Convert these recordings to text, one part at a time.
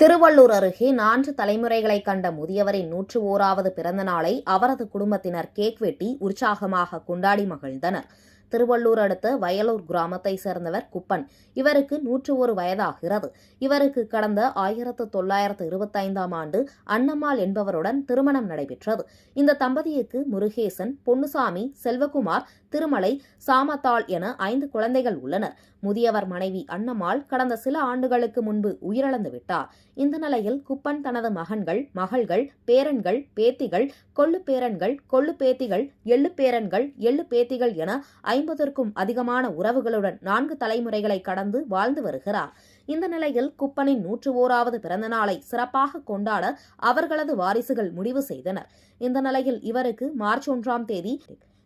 திருவள்ளூர் அருகே 4 தலைமுறைகளை கண்ட முதியவரின் 101வது பிறந்த நாளை அவரது குடும்பத்தினர் கேக் வெட்டி உற்சாகமாக கொண்டாடி மகிழ்ந்தனர். திருவள்ளூர் அடுத்த வயலூர் கிராமத்தை சேர்ந்தவர் குப்பன். இவருக்கு 101 வயதாகிறது. இவருக்கு கடந்த 1925ஆம் ஆண்டு அன்னம்மாள் என்பவருடன் திருமணம் நடைபெற்றது. இந்த தம்பதிக்கு முருகேசன், பொன்னுசாமி, செல்வகுமார், திருமலை, சாமத்தாள் என 5 குழந்தைகள் உள்ளனர். முதியவர் மனைவி அன்னம்மாள் கடந்த சில ஆண்டுகளுக்கு முன்பு உயிரிழந்து விட்டார். இந்த நிலையில் குப்பன் தனது மகன்கள், மகள்கள், பேரன்கள், பேத்திகள், கொள்ளு பேரன்கள், கொள்ளு பேத்திகள், எள்ளு பேரன்கள், எள்ளு பேத்திகள் என 50க்கும் அதிகமான உறவுகளுடன் 4 தலைமுறைகளை கடந்து வாழ்ந்து வருகிறார். இந்த நிலையில் குப்பனின் 101வது பிறந்த நாளை சிறப்பாக கொண்டாட அவர்களது வாரிசுகள் முடிவு செய்தனர். இந்த நிலையில் இவருக்கு மார்ச் 1ஆம் தேதி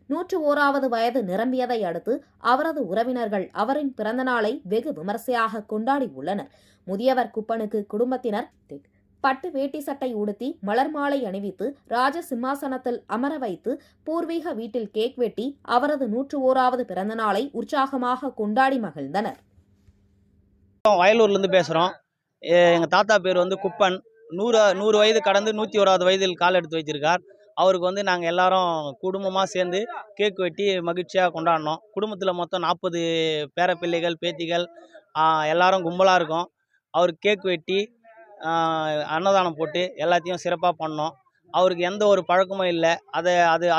101வது வயது நிரம்பியதை அடுத்து அவரது உறவினர்கள் அவரின் பிறந்த நாளை வெகு விமர்சையாக கொண்டாடி உள்ளனர். முதியவர் குப்பனுக்கு குடும்பத்தினர் பட்டு வேட்டி சட்டை உடுத்தி மலர் மாலை அணிவித்து ராஜ சிம்மாசனத்தில் அமர வைத்து பூர்வீக வீட்டில் கேக் வெட்டி அவரது 101வது பிறந்த நாளை உற்சாகமாக கொண்டாடி மகிழ்ந்தனர். வயலூர்லேருந்து பேசுகிறோம். எங்கள் தாத்தா பேர் குப்பன். 100 வயது கடந்து 101வது வயதில் கால் எடுத்து வைத்திருக்கார். அவருக்கு நாங்கள் எல்லாரும் குடும்பமாக சேர்ந்து கேக் வெட்டி மகிழ்ச்சியாக கொண்டாடினோம். குடும்பத்தில் மொத்தம் 40 பேர பிள்ளைகள், பேத்திகள் எல்லாரும் கும்பலாக இருக்கோம். அவருக்கு கேக் வெட்டி அன்னதானம் போட்டு எல்லாத்தையும் சிறப்பாக பண்ணோம். அவருக்கு எந்த ஒரு பழக்கமும் இல்லை.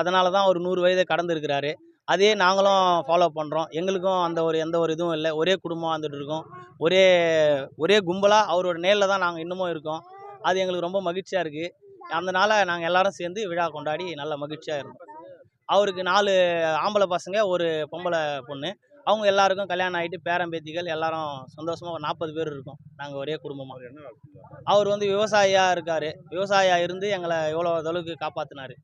அதனால தான் அவர் 100 வயதை கடந்துருக்கிறாரு. அதே நாங்களும் ஃபாலோ பண்ணுறோம். எங்களுக்கும் எந்த ஒரு இதுவும் இல்லை. ஒரே குடும்பம் வந்துட்டு இருக்கோம். ஒரே கும்பலாக அவரோட நேரில் தான் நாங்கள் இன்னமும் இருக்கோம். அது எங்களுக்கு ரொம்ப மகிழ்ச்சியாக இருக்குது. அதனால் நாங்கள் எல்லாரும் சேர்ந்து விழா கொண்டாடி நல்ல மகிழ்ச்சியாக இருந்தோம். அவருக்கு 4 ஆம்பளை பசங்க, ஒரு பொம்பளை பொண்ணு. அவங்க எல்லாருக்கும் கல்யாணம் ஆகிட்டு பேரம்பேத்திகள் எல்லாரும் சந்தோஷமாக 40 பேர் இருக்கோம். நாங்கள் ஒரே குடும்பமாக. அவர் விவசாயியாக இருக்கார். விவசாயியாக இருந்து எங்களை எவ்வளோ அளவுக்கு காப்பாற்றினார்.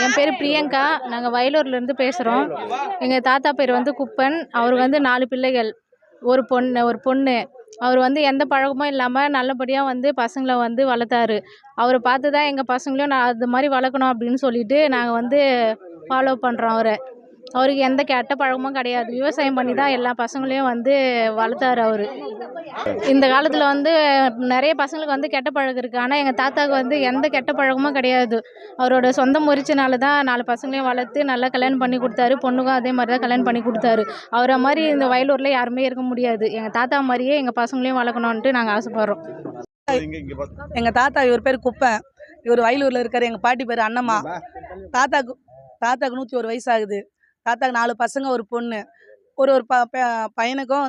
என் பேர் பிரியங்கா. நாங்கள் வயலூர்லேருந்து பேசுகிறோம். எங்கள் தாத்தா பேர் குப்பன். அவருக்கு 4 பிள்ளைகள், ஒரு பொண்ணு. அவர் எந்த பழக்கமும் இல்லாமல் நல்லபடியாக பசங்களை வளர்த்தாரு. அவரை பார்த்து தான் எங்கள் பசங்களையும் நான் அது மாதிரி வளர்க்கணும் அப்படின்னு சொல்லிட்டு நாங்கள் ஃபாலோ பண்ணுறோம். அவருக்கு எந்த கெட்ட பழக்கமும் கிடையாது. விவசாயம் பண்ணி தான் எல்லா பசங்களையும் வளர்த்தாரு அவர். இந்த காலத்தில் நிறைய பசங்களுக்கு கெட்ட பழக்கம் இருக்குது. ஆனால் எங்கள் தாத்தாவுக்கு எந்த கெட்ட பழக்கமும் கிடையாது. அவரோட சொந்த முயற்சினால தான் 4 பசங்களையும் வளர்த்து நல்லா கல்யாணம் பண்ணி கொடுத்தாரு. பொண்ணுக்கும் அதே மாதிரி தான் கல்யாணம் பண்ணி கொடுத்தாரு. அவரை மாதிரி இந்த வயலூரில் யாருமே இருக்க முடியாது. எங்கள் தாத்தா மாதிரியே எங்கள் பசங்களையும் வளர்க்கணுன்ட்டு நாங்கள் ஆசைப்படுறோம். எங்கள் தாத்தா இவர் பேர் குப்பன். இவர் வயலூரில் இருக்கார். எங்கள் பாட்டி பேர் அன்னம்மா. தாத்தாக்கு 101 வயசு ஆகுது. தாத்தாக்கு 4 பசங்க, ஒரு பொண்ணு. ஒரு பையனுக்கும்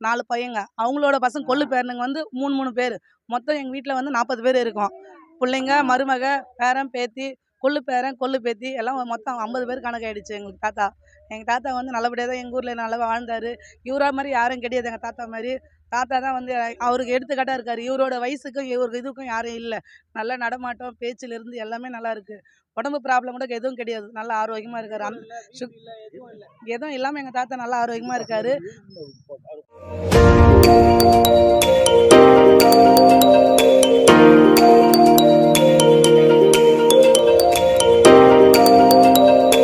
4 பையங்க. அவங்களோட பசங்க கொள்ளு பேரனுங்க 3 பேர். மொத்தம் எங்கள் வீட்டில் 40 பேர் இருக்கோம். பிள்ளைங்க, மருமக, பேரன், பேத்தி, கொள்ளு பேரன், கொள்ளு பேத்தி எல்லாம் மொத்தம் 50 பேர் கணக்காயிடுச்சு எங்களுக்கு தாத்தா. எங்கள் தாத்தா நல்லபடியாக தான் எங்கள் ஊரில் நல்லா வாழ்ந்தார். இவரா மாதிரி யாரும் கிடையாது. எங்கள் தாத்தா மாதிரி தாத்தா தான் அவருக்கு எடுத்துக்காட்டாக இருக்கார். இவரோட வயசுக்கும் இவருக்கு இதுக்கும் யாரும் இல்லை. நல்லா நடமாட்டம், பேச்சிலிருந்து எல்லாமே நல்லா இருக்குது. உடம்பு ப்ராப்ளம் கூட எதுவும் கிடையாது. நல்லா ஆரோக்கியமாக இருக்கார். எதுவும் இல்லாமல் எங்கள் தாத்தா நல்லா ஆரோக்கியமாக இருக்கார்.